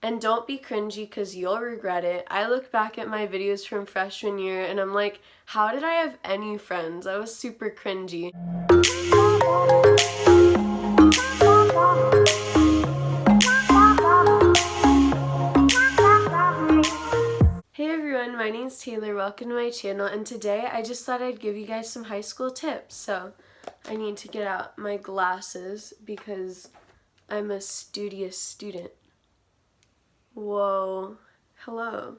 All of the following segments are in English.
And don't be cringy because you'll regret it. I look back at my videos from freshman year and I'm like, how did I have any friends? I was super cringy. Hey everyone, my name's Taylor. Welcome to my channel, and today I just thought I'd give you guys some high school tips. So I need to get out my glasses because I'm a studious student. Whoa, hello.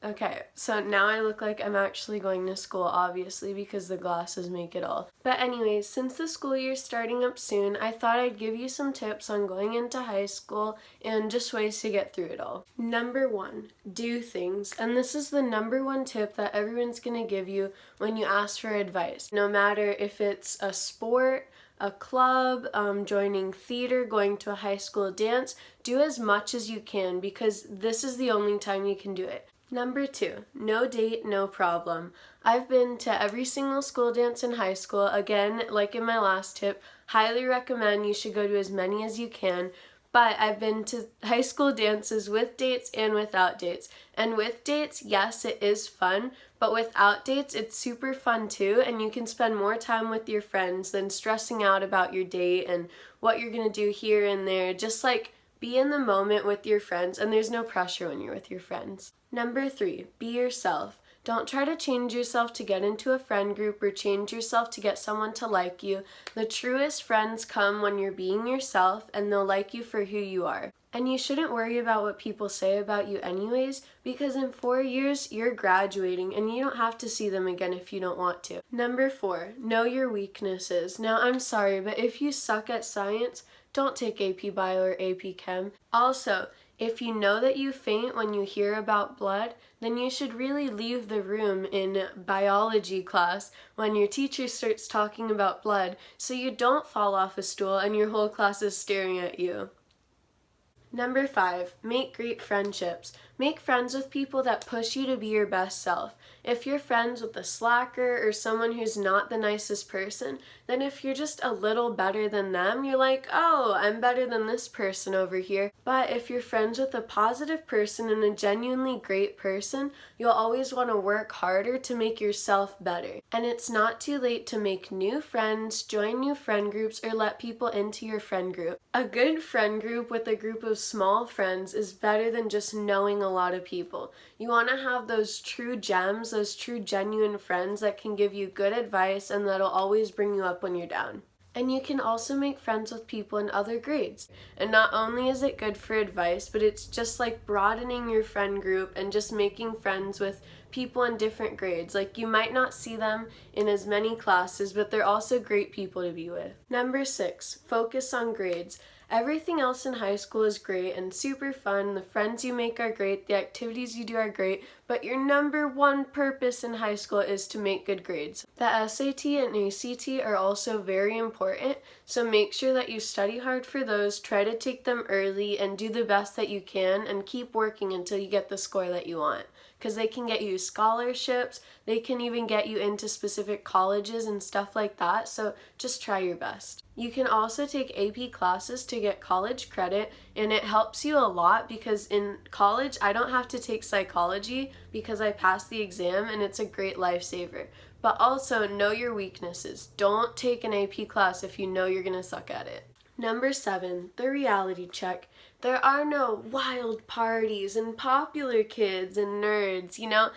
Okay, so now I look like I'm actually going to school, obviously, because the glasses make it all. But anyways, since the school year's starting up soon, I thought I'd give you some tips on going into high school and just ways to get through it all. Number 1, do things. And this is the number 1 tip that everyone's gonna give you when you ask for advice. No matter if it's a sport, a club, joining theater, going to a high school dance, do as much as you can because this is the only time you can do it. Number 2, no date, no problem. I've been to every single school dance in high school. Again, like in my last tip, highly recommend you should go to as many as you can. But I've been to high school dances with dates and without dates. And with dates, yes, it is fun, but without dates, it's super fun too, and you can spend more time with your friends than stressing out about your date and what you're gonna do here and there. Just like be in the moment with your friends, and there's no pressure when you're with your friends. Number 3, be yourself. Don't try to change yourself to get into a friend group or change yourself to get someone to like you. The truest friends come when you're being yourself, and they'll like you for who you are. And you shouldn't worry about what people say about you anyways, because in 4 years, you're graduating and you don't have to see them again if you don't want to. Number 4, know your weaknesses. Now, I'm sorry, but if you suck at science, don't take AP Bio or AP Chem. Also, if you know that you faint when you hear about blood, then you should really leave the room in biology class when your teacher starts talking about blood so you don't fall off a stool and your whole class is staring at you. Number 5, make great friendships. Make friends with people that push you to be your best self. If you're friends with a slacker or someone who's not the nicest person, then if you're just a little better than them, you're like, oh, I'm better than this person over here. But if you're friends with a positive person and a genuinely great person, you'll always want to work harder to make yourself better. And it's not too late to make new friends, join new friend groups, or let people into your friend group. A good friend group with a group of small friends is better than just knowing a lot of people. You want to have those true gems, those true genuine friends that can give you good advice and that'll always bring you up when you're down. And you can also make friends with people in other grades. And not only is it good for advice, but it's just like broadening your friend group and just making friends with people in different grades. Like you might not see them in as many classes, but they're also great people to be with. Number 6, focus on grades. Everything else in high school is great and super fun. The friends you make are great, the activities you do are great, but your number 1 purpose in high school is to make good grades. The SAT and ACT are also very important, so make sure that you study hard for those, try to take them early, and do the best that you can, and keep working until you get the score that you want. Because they can get you scholarships, they can even get you into specific colleges and stuff like that, so just try your best. You can also take AP classes to get college credit, and it helps you a lot because in college I don't have to take psychology because I passed the exam, and it's a great lifesaver. But also know your weaknesses. Don't take an AP class if you know you're going to suck at it. Number 7, the reality check. There are no wild parties and popular kids and nerds, you know?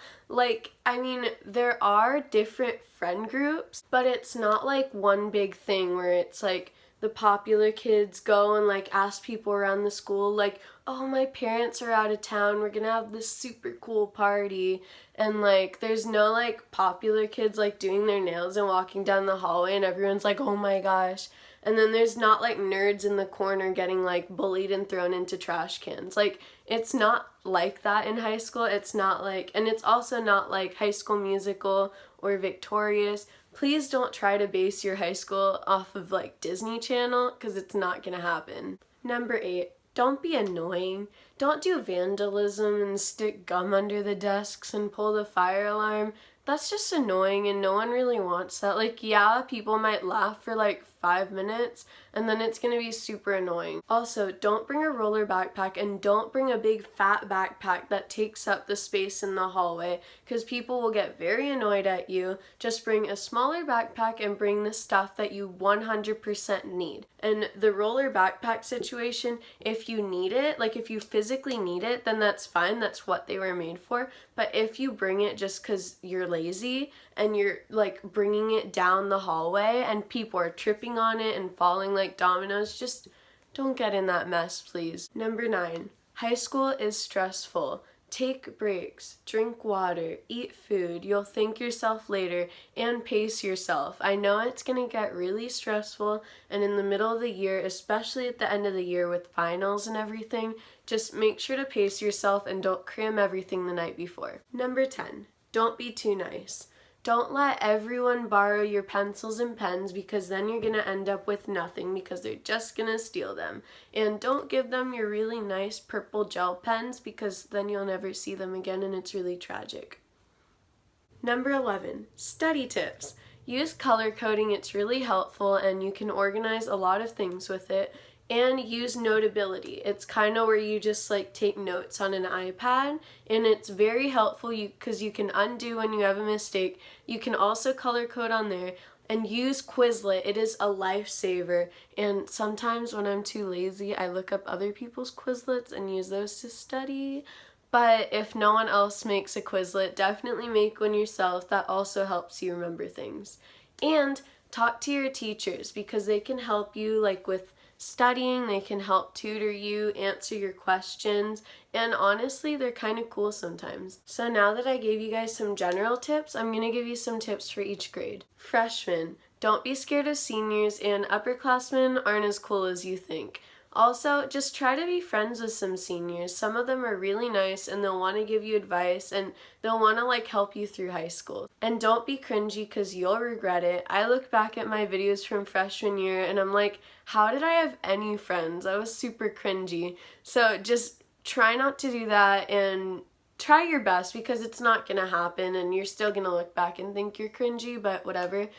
There are different friend groups, but it's not like one big thing where it's like the popular kids go and like ask people around the school like, oh, my parents are out of town, we're gonna have this super cool party. And like there's no like popular kids like doing their nails and walking down the hallway and everyone's like, oh my gosh. And then there's not like nerds in the corner getting like bullied and thrown into trash cans. Like it's not like that in high school. It's not like, and it's also not like High School Musical or Victorious. Please don't try to base your high school off of like Disney Channel because it's not gonna happen. Number 8, don't be annoying. Don't do vandalism and stick gum under the desks and pull the fire alarm. That's just annoying and no one really wants that. Like, yeah, people might laugh for like 5 minutes, and then it's going to be super annoying. Also, don't bring a roller backpack and don't bring a big fat backpack that takes up the space in the hallway, because people will get very annoyed at you. Just bring a smaller backpack and bring the stuff that you 100% need. And the roller backpack situation, if you need it, like if you physically need it, then that's fine. That's what they were made for. But if you bring it just because you're lazy and you're like bringing it down the hallway and people are tripping on it and falling like dominoes, just don't get in that mess, please. Number 9, high school is stressful. Take breaks, drink water, eat food, you'll thank yourself later, and pace yourself. I know it's going to get really stressful, and in the middle of the year, especially at the end of the year with finals and everything, just make sure to pace yourself and don't cram everything the night before. Number 10, don't be too nice. Don't let everyone borrow your pencils and pens, because then you're going to end up with nothing because they're just going to steal them. And don't give them your really nice purple gel pens, because then you'll never see them again and it's really tragic. Number 11, study tips. Use color coding, it's really helpful and you can organize a lot of things with it. And use Notability. It's kind of where you just like take notes on an iPad, and it's very helpful because you can undo when you have a mistake. You can also color code on there, and use Quizlet. It is a lifesaver, and sometimes when I'm too lazy, I look up other people's Quizlets and use those to study. But if no one else makes a Quizlet, definitely make one yourself. That also helps you remember things. And talk to your teachers, because they can help you like with studying, they can help tutor you, answer your questions, and honestly, they're kind of cool sometimes. So now that I gave you guys some general tips, I'm going to give you some tips for each grade. Freshmen, don't be scared of seniors, and upperclassmen aren't as cool as you think. Also, just try to be friends with some seniors. Some of them are really nice and they'll want to give you advice and they'll want to like help you through high school. And don't be cringy, because you'll regret it. I look back at my videos from freshman year and I'm like, how did I have any friends? I was super cringy. So just try not to do that and try your best, because it's not going to happen and you're still going to look back and think you're cringy, but whatever.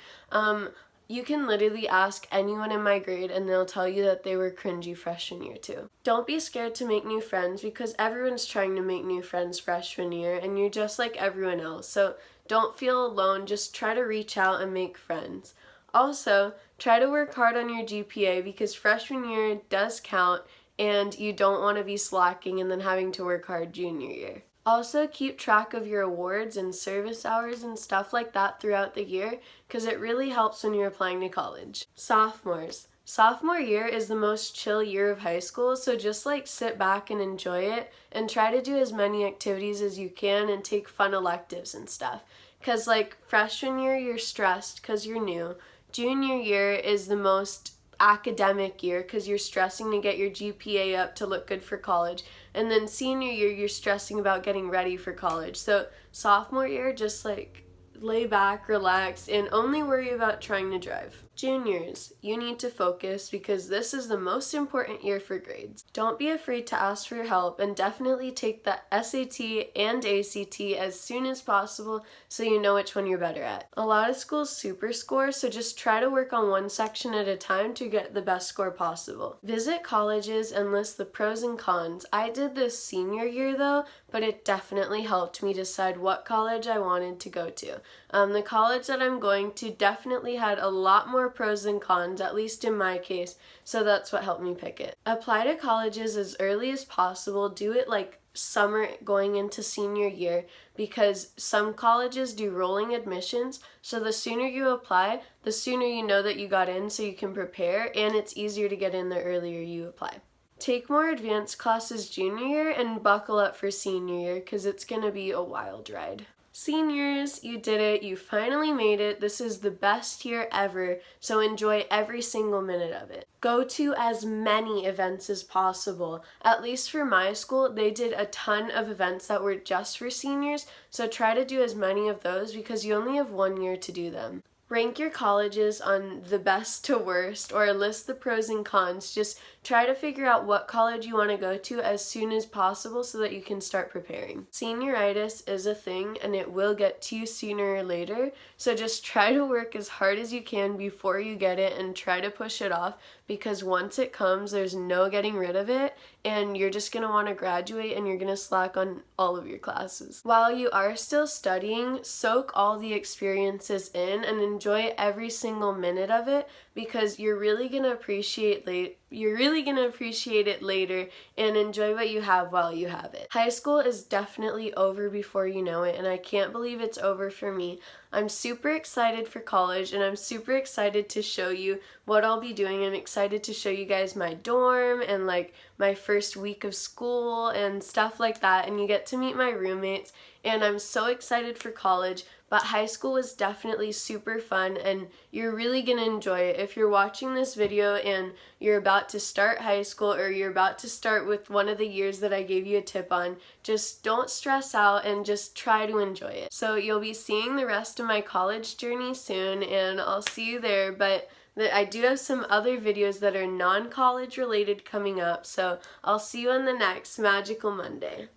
You can literally ask anyone in my grade and they'll tell you that they were cringy freshman year too. Don't be scared to make new friends, because everyone's trying to make new friends freshman year and you're just like everyone else. So don't feel alone, just try to reach out and make friends. Also, try to work hard on your GPA, because freshman year does count and you don't want to be slacking and then having to work hard junior year. Also, keep track of your awards and service hours and stuff like that throughout the year, because it really helps when you're applying to college. Sophomores. Sophomore year is the most chill year of high school, so just like sit back and enjoy it and try to do as many activities as you can and take fun electives and stuff. Because like freshman year, you're stressed because you're new. Junior year is the most academic year because you're stressing to get your GPA up to look good for college. And then senior year, you're stressing about getting ready for college. So sophomore year, just like lay back, relax, and only worry about trying to drive. Juniors, you need to focus, because this is the most important year for grades. Don't be afraid to ask for help, and definitely take the SAT and ACT as soon as possible so you know which one you're better at. A lot of schools super score, so just try to work on one section at a time to get the best score possible. Visit colleges and list the pros and cons. I did this senior year though, but it definitely helped me decide what college I wanted to go to. The college that I'm going to definitely had a lot more pros than cons, at least in my case, so that's what helped me pick it. Apply to colleges as early as possible. Do it like summer going into senior year, because some colleges do rolling admissions, so the sooner you apply, the sooner you know that you got in so you can prepare, and it's easier to get in the earlier you apply. Take more advanced classes junior year and buckle up for senior year, because it's going to be a wild ride. Seniors, you did it. You finally made it. This is the best year ever, so enjoy every single minute of it. Go to as many events as possible. At least for my school, they did a ton of events that were just for seniors, so try to do as many of those because you only have 1 year to do them. Rank your colleges on the best to worst, or list the pros and cons. Just try to figure out what college you want to go to as soon as possible so that you can start preparing. Senioritis is a thing and it will get to you sooner or later, so just try to work as hard as you can before you get it and try to push it off, because once it comes, there's no getting rid of it, and you're just going to want to graduate and you're going to slack on all of your classes. While you are still studying, soak all the experiences in and enjoy every single minute of it, because you're really going to appreciate it later and enjoy what you have while you have it. High school is definitely over before you know it, and I can't believe it's over for me. I'm super excited for college, and I'm super excited to show you what I'll be doing. I'm excited to show you guys my dorm and like my first week of school and stuff like that, and you get to meet my roommates, and I'm so excited for college. But high school was definitely super fun, and you're really gonna enjoy it. If you're watching this video and you're about to start high school, or you're about to start with one of the years that I gave you a tip on, just don't stress out and just try to enjoy it. So you'll be seeing the rest of my college journey soon, and I'll see you there. But I do have some other videos that are non-college related coming up, so I'll see you on the next Magical Monday.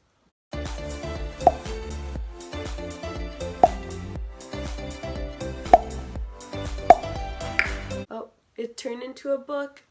Oh, it turned into a book.